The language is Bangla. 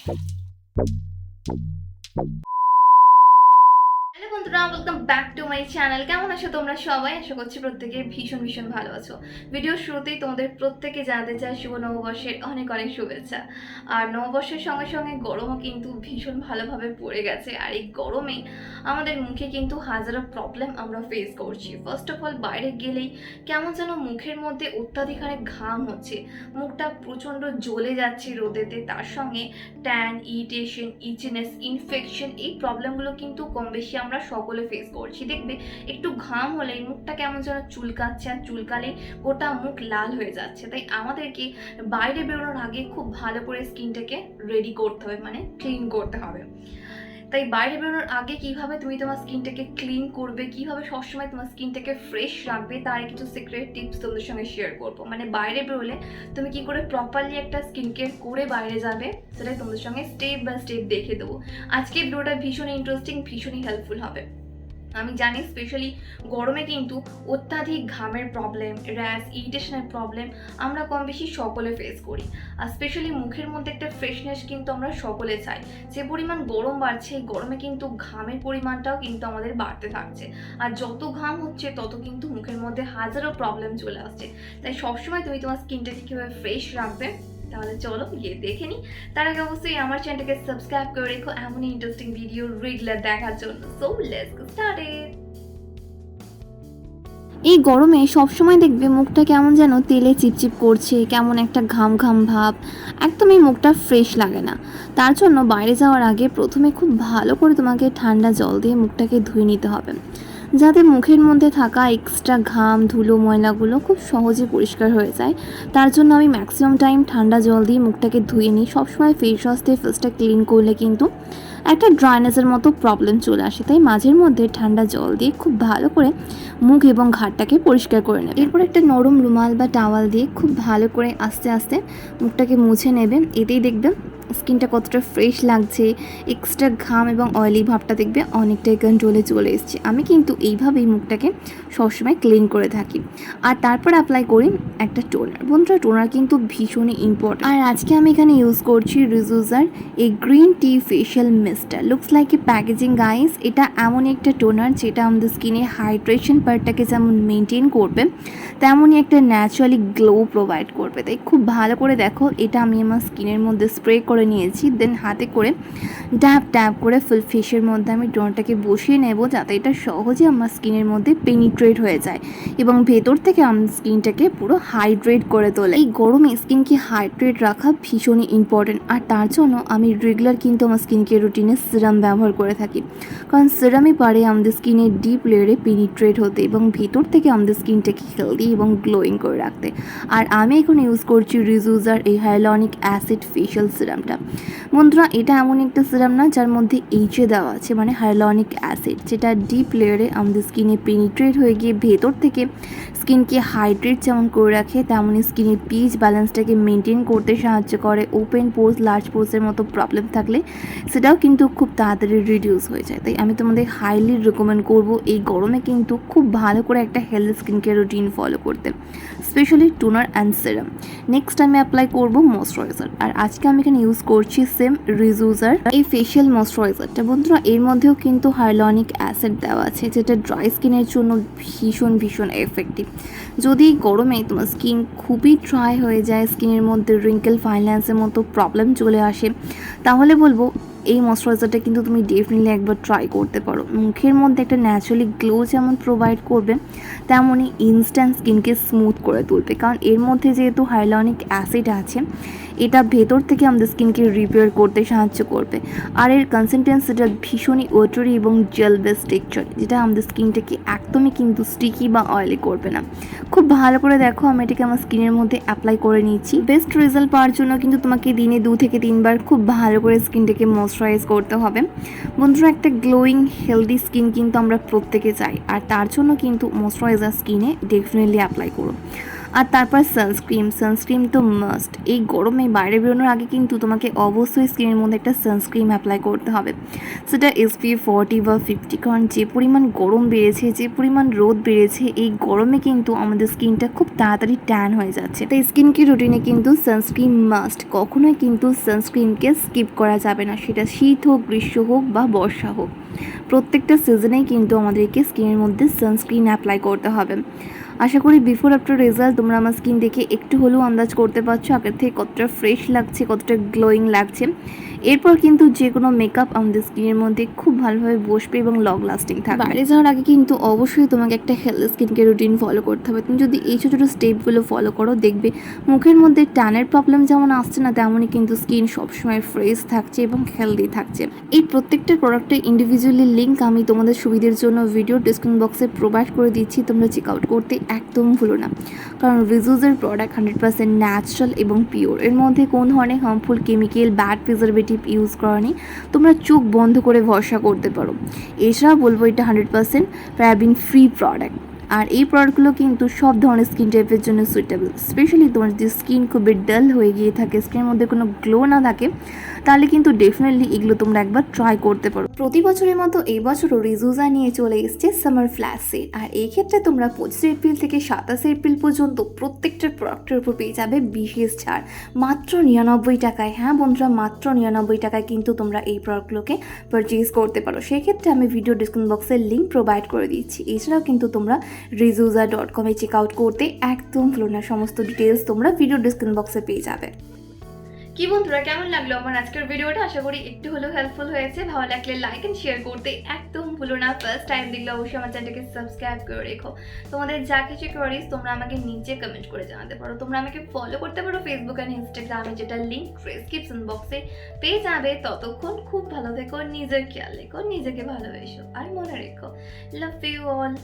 হ্যালো বন্ধুরা, welcome back to my channel. কেমন আছো তোমরা সবাই? আশা করছি প্রত্যেকে ভীষণ ভীষণ ভালো আছো। ভিডিওর শুরুতেই তোমাদের প্রত্যেকে জানাতে চাই শুভ নববর্ষের অনেক অনেক শুভেচ্ছা। আর নববর্ষের সঙ্গে সঙ্গে গরমও কিন্তু ভীষণ ভালোভাবে পড়ে গেছে। আর এই গরমে আমাদের মুখে কিন্তু হাজারো প্রবলেম আমরা ফেস করছি। ফার্স্ট অফ অল, বাইরে গেলেই কেমন যেন মুখের মধ্যে অত্যাধিক হারে ঘাম হচ্ছে, মুখটা প্রচণ্ড জ্বলে যাচ্ছে রোদেতে। তার সঙ্গে ট্যান, ইরিটেশন, ইচিনেস, ইনফেকশন, এই প্রবলেমগুলো কিন্তু কম বেশি আমরা সকলে ফেস করছি। দেখবে একটু ঘাম হলেই মুখটা কেমন যেন চুলকাচ্ছে, আর চুলকালে গোটা মুখ লাল হয়ে যাচ্ছে। তাই আমাদেরকে বাইরে বেরোনোর আগে খুব ভালো করে স্কিনটাকে রেডি করতে হবে, মানে ক্লিন করতে হবে। তাই বাইরে বেরোনোর আগে কিভাবে তুমি তোমার স্কিনটাকে ক্লিন করবে, কিভাবে সবসময় তোমার স্কিনটাকে ফ্রেশ রাখবে, তার কিছু সিক্রেট টিপস তোমাদের সঙ্গে শেয়ার করবো। মানে বাইরে বেরোলে তুমি কি করে প্রপারলি একটা স্কিন কেয়ার করে বাইরে যাবে, সেটাই তোমাদের সঙ্গে স্টেপ বাই স্টেপ দেখে দেবো। আজকের ভিডিওটা ভীষণ ইন্টারেস্টিং, ভীষণই হেল্পফুল হবে। আমি জানি স্পেশালি গরমে কিন্তু অত্যাধিক ঘামের প্রবলেম, র্যাশ, ইরিটেশনের প্রবলেম আমরা কম বেশি সকলে ফেস করি। আর স্পেশালি মুখের মধ্যে একটা ফ্রেশনেস কিন্তু আমরা সকলে চাই। যে পরিমাণ গরম বাড়ছে, এই গরমে কিন্তু ঘামের পরিমাণটাও কিন্তু আমাদের বাড়তে থাকছে। আর যত ঘাম হচ্ছে তত কিন্তু মুখের মধ্যে হাজারো প্রবলেম চলে আসছে। তাই সবসময় তুমি তোমার স্কিনটাকে কীভাবে ফ্রেশ রাখবে, তাহলে চলো গিয়ে দেখে নিই। তার আগে অবশ্যই আমার চ্যানেলটাকে সাবস্ক্রাইব করে রেখো এমনই ইন্টারেস্টিং ভিডিও রেগুলার দেখার জন্য। So let's get started. এই গরমে সবসময় দেখবে মুখটা কেমন যেন তেলে চিপচিপ করছে, কেমন একটা ঘাম ঘাম ভাব, একদমই মুখটা ফ্রেশ লাগে না। তার জন্য বাইরে যাওয়ার আগে প্রথমে খুব ভালো করে তোমাকে ঠান্ডা জল দিয়ে মুখটাকে ধুয়ে নিতে হবে, যাতে মুখের মধ্যে থাকা এক্সট্রা ঘাম, ধুলো, ময়লাগুলো খুব সহজে পরিষ্কার হয়ে যায়। তার জন্য আমি ম্যাক্সিমাম টাইম ঠান্ডা জল দিয়ে মুখটাকে ধুয়ে নিই। সবসময় ফেস ওয়াশ দিয়ে ফেসটা ক্লিন করলে কিন্তু একটা ড্রাইনেসের মতো প্রবলেম চলে আসে। তাই মাঝের মধ্যে ঠান্ডা জল দিয়ে খুব ভালো করে মুখ এবং ঘাটটাকে পরিষ্কার করে নেবে। এরপর একটা নরম রুমাল বা টাওয়াল দিয়ে খুব ভালো করে আস্তে আস্তে মুখটাকে মুছে নেবেন। এতেই দেখবেন স্কিনটা কতটা ফ্রেশ লাগছে, এক্সট্রা ঘাম এবং অয়েলি ভাবটা দেখবে অনেকটাই কন্ট্রোলে চলে এসছে। আমি কিন্তু এইভাবেই মুখটাকে সবসময় ক্লিন করে থাকি। আর তারপর অ্যাপ্লাই করি একটা টোনার। বন্ধুরা, টোনার কিন্তু ভীষণই ইম্পর্টেন্ট। আর আজকে আমি এখানে ইউজ করছি রিজুজার এই green tea facial mister. Looks like a packaging guys. এটা এমন একটা টোনার যেটা আমাদের স্কিনে হাইড্রেশন পার্টটাকে যেমন মেনটেন করবে, তেমনই একটা ন্যাচারালি গ্লো প্রোভাইড করবে। তাই খুব ভালো করে দেখো, এটা আমি আমার স্কিনের মধ্যে স্প্রে করে নিয়েছি। দেন হাতে করে ড্যাব ট্যাব করে ফুল ফেসের মধ্যে আমি টোনারটাকে বসিয়ে নেব, যাতে এটা সহজে আমার স্কিনের মধ্যে পেনিট্রেট হয়ে যায় এবং ভেতর থেকে আমার স্কিনটাকে পুরো হাইড্রেট করে তোলে। এই গরমে স্কিনকে হাইড্রেট রাখা ভীষণই ইম্পর্টেন্ট। আর তার জন্য আমি রেগুলার কিন্তু আমার স্কিন কেয়ার রুটিনে সিরাম ব্যবহার করে থাকি, কারণ সিরামই পারে আমাদের স্কিনের ডিপ লেয়ারে পেনিট্রেট হতে এবং ভেতর থেকে আমাদের স্কিনটাকে হেলদি এবং গ্লোয়িং করে রাখতে। আর আমি এখন ইউজ করছি রিজুজার এই হাইলোনিক অ্যাসিড ফেশিয়াল সিরামটা। বন্ধুরা, এটা এমন একটা সিরাম না যার মধ্যে এইচে দেওয়া আছে, মানে হাইলোনিক অ্যাসিড, যেটা ডিপ লেয়ারে আমাদের স্কিনে পেনিট্রেট হয়ে গিয়ে ভেতর থেকে স্কিনকে হাইড্রেট যেমন করে রাখে, তেমনই স্কিনের পিএইচ ব্যালেন্সটাকে মেনটেন করতে সাহায্য করে। ওপেন পোর্স, লার্জ পোর্সের মতো প্রবলেম থাকলে সেটাও কিন্তু খুব তাড়াতাড়ি রিডিউস হয়ে যায়। তাই আমি তোমাদের হাইলি রেকমেন্ড করবো এই গরমে কিন্তু খুব ভালো করে একটা health skin care routine follow করতে, specially toner and serum. Next আমি অ্যাপ্লাই করবো ময়েশ্চারাইজার। আর আজকে আমি এখানে ইউজ করছি সেম রিজুজার এই ফেশিয়াল ময়েশ্চারাইজারটা। বন্ধুরা, এর মধ্যেও কিন্তু হাইলোনিক অ্যাসিড দেওয়া আছে, যেটা ড্রাই স্কিনের জন্য ভীষণ ভীষণ এফেক্টিভ। যদি গরমে তোমার স্কিন খুবই ড্রাই হয়ে যায়, স্কিনের মধ্যে রিঙ্কেল, ফাইন লাইন্সের মতো প্রবলেম চলে আসে, তাহলে বলবো এই ময়েশ্চারাইজারটা কিন্তু তুমি ডেফিনেটলি একবার ট্রাই করতে পারো। মুখের মধ্যে একটা ন্যাচারালি গ্লো যেমন প্রোভাইড করবে, তেমনই ইনস্ট্যান্ট স্কিনকে স্মুথ করে তুলবে। কারণ এর মধ্যে যেহেতু হাইলোনিক অ্যাসিড আছে, এটা ভেতর থেকে আমাদের স্কিনকে রিপেয়ার করতে সাহায্য করবে। আর এর কনসিস্টেন্সিটা ভীষণই ওয়াটারি এবং জেল বেস টেক্সচার, যেটা আমাদের স্কিনটাকে একদমই কিন্তু স্টিকি বা অয়েলি করবে না। খুব ভালো করে দেখো, আমি এটাকে আমার স্কিনের মধ্যে অ্যাপ্লাই করে নিচ্ছি। বেস্ট রেজাল্ট পাওয়ার জন্য কিন্তু তোমাকে দিনে 2 থেকে 3 বার খুব ভালো করে স্কিনটাকে ময়েশ্চারাইজ করতে হবে। বন্ধুরা, একটা গ্লোয়িং হেলদি স্কিন কিন্তু আমরা প্রত্যেকে চাই, আর তার জন্য কিন্তু ময়েশ্চারাইজার স্কিনে ডেফিনেটলি অ্যাপ্লাই করো। আর তারপর সানস্ক্রিন তো মাস্ট। এই গরমে বাইরে বেরোনোর আগে কিন্তু তোমাকে অবশ্যই স্কিনের মধ্যে একটা সানস্ক্রিন অ্যাপ্লাই করতে হবে, সেটা SPF 40 বা 50। কারণ যে পরিমাণ গরম বেড়েছে, যে পরিমাণ রোদ বেড়েছে, এই গরমে কিন্তু আমাদের স্কিনটা খুব তাড়াতাড়ি ট্যান হয়ে যাচ্ছে। তাই স্কিন কেয়ার রুটিনে কিন্তু সানস্ক্রিন মাস্ট। কখনোই কিন্তু সানস্ক্রিনকে স্কিপ করা যাবে না, সেটা শীত হোক, গ্রীষ্ম হোক বা বর্ষা হোক। প্রত্যেকটা সিজনেই কিন্তু আমাদেরকে স্কিনের মধ্যে সানস্ক্রিন অ্যাপ্লাই করতে হবে। আশা করি বিফোর আফটার রেজাল্ট তোমরা আমার স্কিন দেখে একটু হলেও আন্দাজ করতে পারছো আগের থেকে কতটা ফ্রেশ লাগছে, কতটা গ্লোয়িং লাগছে। এরপর কিন্তু যে কোনো মেকআপ আমাদের স্কিনের মধ্যে খুব ভালোভাবে বসবে এবং লং লাস্টিং থাকবে। বাইরে যাওয়ার আগে কিন্তু অবশ্যই তোমাকে একটা health skin care routine follow করতে হবে। তুমি যদি এই ছোটো ছোটো স্টেপগুলো ফলো করো, দেখবে মুখের মধ্যে ট্যানের প্রবলেম যেমন আসছে না, তেমনই কিন্তু স্কিন সবসময় ফ্রেশ থাকছে এবং হেলদি থাকছে। এই প্রত্যেকটা প্রোডাক্টের ইন্ডিভিজুয়ালি লিঙ্ক আমি তোমাদের সুবিধার জন্য ভিডিও ডিসক্রিপশন বক্সে প্রোভাইড করে দিচ্ছি, তোমরা চেক আউট করতে একদম ভুলো না। কারণ রিজুসের প্রোডাক্ট 100% ন্যাচারাল এবং পিওর। এর মধ্যে কোন ধরনের harmful chemical, bad preservative use করা নেই। তোমরা চোখ বন্ধ করে ভরসা করতে পারো। এছাড়াও বলবো এটা 100% প্যারাবেন ফ্রি প্রোডাক্ট। আর এই প্রোডাক্টগুলো কিন্তু সব ধরনের স্কিন টাইপের জন্য সুইটেবল। স্পেশালি তোমার যদি স্কিন খুবই ডাল হয়ে গিয়ে থাকে, স্কিনের মধ্যে কোনো গ্লো না থাকে, তাহলে কিন্তু ডেফিনেটলি এগুলো তোমরা একবার ট্রাই করতে পারো। প্রতি বছরের মতো এই বছরও রিজুসা নিয়ে চলে এসছে সামার ফ্ল্যাশ সেল। আর এই ক্ষেত্রে তোমরা 25 এপ্রিল থেকে 27 এপ্রিল পর্যন্ত প্রত্যেকটা প্রোডাক্টের উপর পেয়ে যাবে বিশেষ ছাড় মাত্র 99 টাকায়। হ্যাঁ বন্ধুরা, মাত্র 99 টাকায় কিন্তু তোমরা এই প্রোডাক্টগুলোকে পারচেজ করতে পারো। সেক্ষেত্রে আমি ভিডিও ডিসক্রিপশন বক্সের লিঙ্ক প্রোভাইড করে দিচ্ছি। এছাড়াও কিন্তু তোমরা rejusure.com-এ চেক আউট করতে একদম ভুলো না। সমস্ত ডিটেলস তোমরা ভিডিও ডিসক্রিপশন বক্সে পেয়ে যাবে। কি বন্ধুরা, কেমন লাগলো আমার আজকের ভিডিওটা? আশা করি একটু হলেও হেল্পফুল হয়েছে। ভালো লাগলে লাইক এন্ড শেয়ার করতে একদম ভুলো না। ফার্স্ট টাইম দেখলে অবশ্যই আমার চ্যানেলটাকে সাবস্ক্রাইব করে রেখো। তোমাদের যা কিছু কোয়ারিজ তোমরা আমাকে নিচে কমেন্ট করে জানাতে পারো। তোমরা আমাকে ফলো করতে পারো ফেসবুক আর ইনস্টাগ্রামে, যেটা লিঙ্ক ডেসক্রিপশন বক্সে পেয়ে যাবে। ততক্ষণ খুব ভালো থেকো, নিজের খেয়াল রেখো, নিজেকে ভালোবেসো আর মনে রেখো, লাভ ইউ অল।